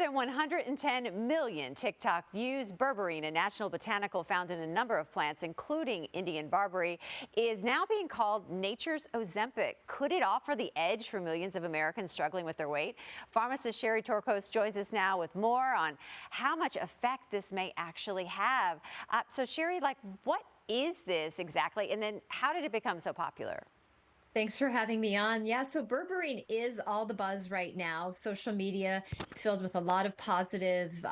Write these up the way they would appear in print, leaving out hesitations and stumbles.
Than 110 million TikTok views. Berberine, a national botanical found in a number of plants, including Indian barberry, is now being called nature's Ozempic. Could it offer the edge for millions of Americans struggling with their weight? Pharmacist Sherry Torkos joins us now with more on how much effect this may actually have. So Sherry, what is this exactly? And then how did it become so popular? Thanks for having me on. Yeah, so berberine is all the buzz right now. Social media filled with a lot of positive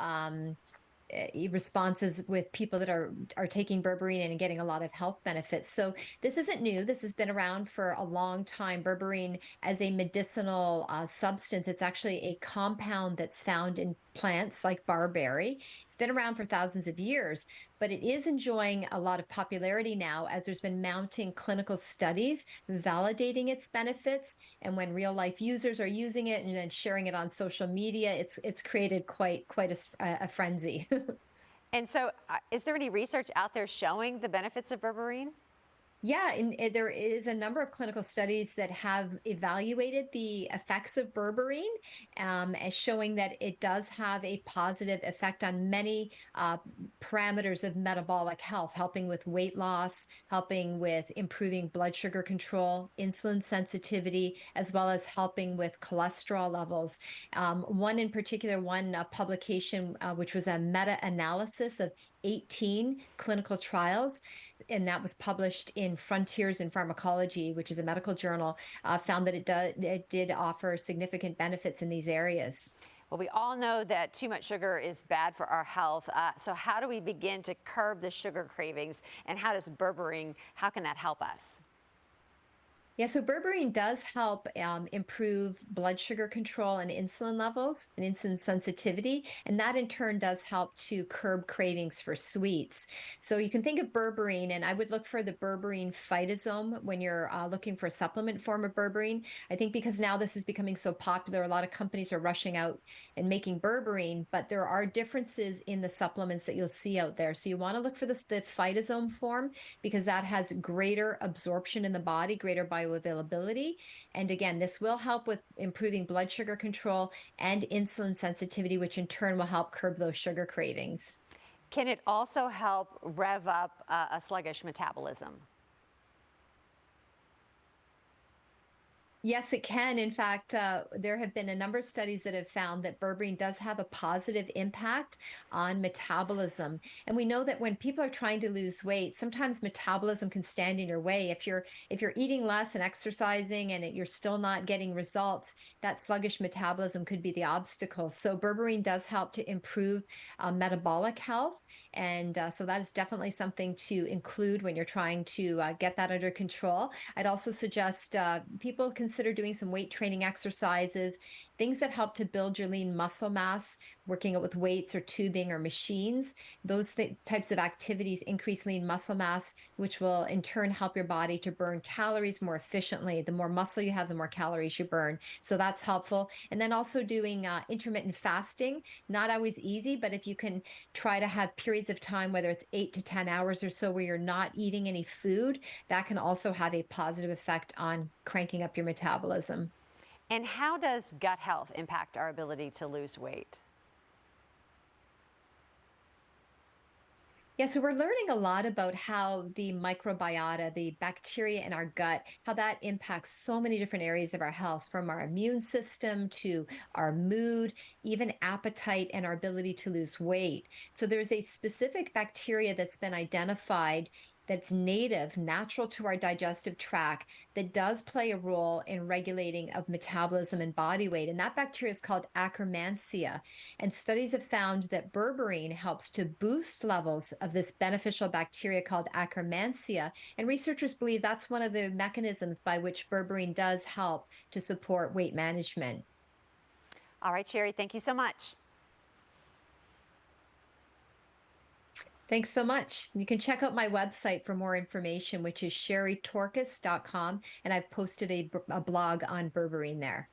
responses with people that are taking berberine and getting a lot of health benefits. So this isn't new. This has been around for a long time. Berberine as a medicinal substance, it's actually a compound that's found in plants like barberry. It's been around for thousands of years, but it is enjoying a lot of popularity now as there's been mounting clinical studies validating its benefits. And when real life users are using it and then sharing it on social media, it's created quite a frenzy. And so is there any research out there showing the benefits of berberine? Yeah, and there is a number of clinical studies that have evaluated the effects of berberine, as showing that it does have a positive effect on many parameters of metabolic health, helping with weight loss, helping with improving blood sugar control, insulin sensitivity, as well as helping with cholesterol levels. One in particular, one publication, which was a meta-analysis of 18 clinical trials, and that was published in Frontiers in Pharmacology, which is a medical journal, found that it did offer significant benefits in these areas. Well, we all know that too much sugar is bad for our health. So how do we begin to curb the sugar cravings, and how does berberine, how can that help us? Yeah, so berberine does help improve blood sugar control and insulin levels and insulin sensitivity, and that in turn does help to curb cravings for sweets. So you can think of berberine, and I would look for the berberine phytosome when you're looking for a supplement form of berberine. I think because now this is becoming so popular, a lot of companies are rushing out and making berberine, but there are differences in the supplements that you'll see out there. So you want to look for the phytosome form because that has greater absorption in the body, greater bioavailability. And again, this will help with improving blood sugar control and insulin sensitivity, which in turn will help curb those sugar cravings. Can it also help rev up a sluggish metabolism? Yes, it can. In fact, there have been a number of studies that have found that berberine does have a positive impact on metabolism. And we know that when people are trying to lose weight, sometimes metabolism can stand in your way. If you're eating less and exercising and you're still not getting results, that sluggish metabolism could be the obstacle. So berberine does help to improve metabolic health, and so that is definitely something to include when you're trying to get that under control. I'd also suggest people consider doing some weight training exercises, things that help to build your lean muscle mass, working out with weights or tubing or machines. Those types of activities increase lean muscle mass, which will in turn help your body to burn calories more efficiently. The more muscle you have, the more calories you burn. So that's helpful. And then also doing intermittent fasting, not always easy, but if you can try to have periods of time, whether it's 8 to 10 hours or so, where you're not eating any food, that can also have a positive effect on cranking up your metabolism. And how does gut health impact our ability to lose weight? Yeah, so we're learning a lot about how the microbiota, the bacteria in our gut, how that impacts so many different areas of our health, from our immune system to our mood, even appetite, and our ability to lose weight. So there's a specific bacteria that's been identified that's native, natural to our digestive tract, that does play a role in regulating of metabolism and body weight. And that bacteria is called Akkermansia. And studies have found that berberine helps to boost levels of this beneficial bacteria called Akkermansia. And researchers believe that's one of the mechanisms by which berberine does help to support weight management. All right, Sherry, thank you so much. Thanks so much. You can check out my website for more information, which is sherrytorkis.com, and I've posted a blog on berberine there.